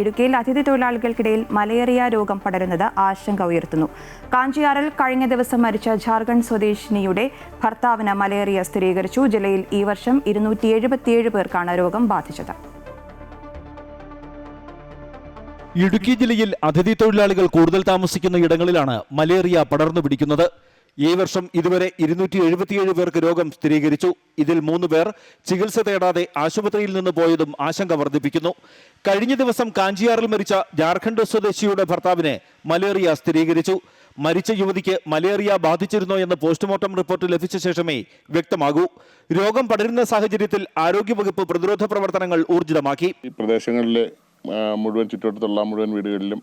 ഇടുക്കിയിൽ അതിഥി തൊഴിലാളികൾക്കിടയിൽ മലേറിയ രോഗം പടരുന്നത് ആശങ്ക ഉയർത്തുന്നു. കാഞ്ചിയാറിൽ കഴിഞ്ഞ ദിവസം മരിച്ച ജാർഖണ്ഡ് സ്വദേശിനിയുടെ ഭർത്താവിന് മലേറിയ സ്ഥിരീകരിച്ചു. ജില്ലയിൽ ഈ വർഷം 277 പേർക്കാണ് രോഗം ബാധിച്ചത്. ഇടുക്കി ജില്ലയിൽ അതിഥി തൊഴിലാളികൾ കൂടുതൽ താമസിക്കുന്ന ഇടങ്ങളിലാണ് മലേറിയ പടർന്നു പിടിക്കുന്നത്. ഈ വർഷം ഇതുവരെ 277 പേർക്ക് രോഗം സ്ഥിരീകരിച്ചു. ഇതിൽ 3 പേർ ചികിത്സ തേടാതെ ആശുപത്രിയിൽ നിന്ന് പോയതും ആശങ്ക വർദ്ധിപ്പിക്കുന്നു. കഴിഞ്ഞ ദിവസം കാഞ്ചിയാറിൽ മരിച്ച ജാർഖണ്ഡ് സ്വദേശിയുടെ ഭർത്താവിന് മലേറിയ സ്ഥിരീകരിച്ചു. മരിച്ച യുവതിക്ക് മലേറിയ ബാധിച്ചിരുന്നോ എന്ന് പോസ്റ്റ്മോർട്ടം റിപ്പോർട്ട് ലഭിച്ച ശേഷമേ വ്യക്തമാകൂ. രോഗം പടരുന്ന സാഹചര്യത്തിൽ ആരോഗ്യവകുപ്പ് പ്രതിരോധ പ്രവർത്തനങ്ങൾ ഊർജിതമാക്കി. ഈ പ്രദേശങ്ങളിലെ മുഴുവൻ ചുറ്റുവട്ടത്തുള്ള മുഴുവൻ വീടുകളിലും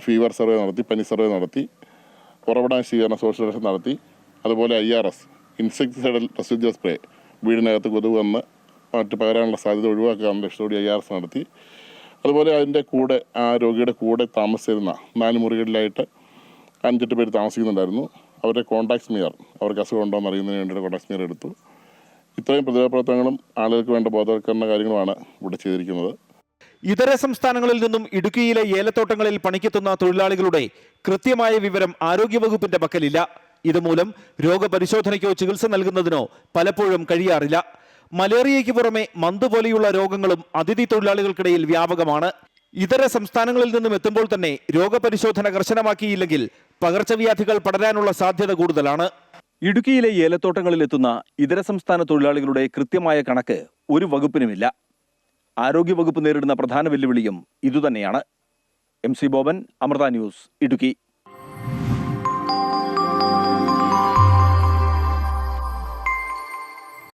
ഫീവർ സർവേ നടത്തി, പനി സർവേ നടത്തി, ഉറവിടാശീകരണ സോഷ്യലൈസേഷൻ നടത്തി, അതുപോലെ IRS ഇൻസെക്ടിസൈഡൽ റെസിഡ്യൽ സ്പ്രേ വീടിനകത്ത് കൊതുക് വന്ന് മറ്റ് പകരാനുള്ള സാധ്യത ഒഴിവാക്കാനുള്ള ലക്ഷ്യത്തോടെ IRS നടത്തി. അതുപോലെ അതിൻ്റെ കൂടെ ആ രോഗിയുടെ കൂടെ താമസിച്ചിരുന്ന 4 മുറികളിലായിട്ട് 5-8 പേര് താമസിക്കുന്നുണ്ടായിരുന്നു. അവരുടെ കോൺടാക്ട് സ്മിയർ, അവർക്ക് അസുഖം ഉണ്ടോ എന്ന് അറിയുന്നതിന് വേണ്ടിയിട്ട് കോൺടാക്ട് സ്മിയർ എടുത്തു. ഇത്രയും പ്രതിരോധ പ്രവർത്തനങ്ങളും ആളുകൾക്ക് വേണ്ട ബോധവൽക്കരണ കാര്യങ്ങളുമാണ് ഇവിടെ ചെയ്തിരിക്കുന്നത്. ഇതര സംസ്ഥാനങ്ങളിൽ നിന്നും ഇടുക്കിയിലെ ഏലത്തോട്ടങ്ങളിൽ പണിക്കെത്തുന്ന തൊഴിലാളികളുടെ കൃത്യമായ വിവരം ആരോഗ്യവകുപ്പിന്റെ പക്കലില്ല. ഇതുമൂലം രോഗപരിശോധനയ്ക്കോ ചികിത്സ നൽകുന്നതിനോ പലപ്പോഴും കഴിയാറില്ല. മലേറിയയ്ക്ക് പുറമെ മന്ത് പോലെയുള്ള രോഗങ്ങളും അതിഥി തൊഴിലാളികൾക്കിടയിൽ വ്യാപകമാണ്. ഇതര സംസ്ഥാനങ്ങളിൽ നിന്നും എത്തുമ്പോൾ തന്നെ രോഗപരിശോധന കർശനമാക്കിയില്ലെങ്കിൽ പകർച്ചവ്യാധികൾ പടരാനുള്ള സാധ്യത കൂടുതലാണ്. ഇടുക്കിയിലെ ഏലത്തോട്ടങ്ങളിൽ എത്തുന്ന ഇതര സംസ്ഥാന തൊഴിലാളികളുടെ കൃത്യമായ കണക്ക് ഒരു വകുപ്പിനുമില്ല. ആരോഗ്യവകുപ്പ് നേരിടുന്ന പ്രധാന വെല്ലുവിളിയും ഇതുതന്നെയാണ്. MC Boban, Amrita News, Idukki.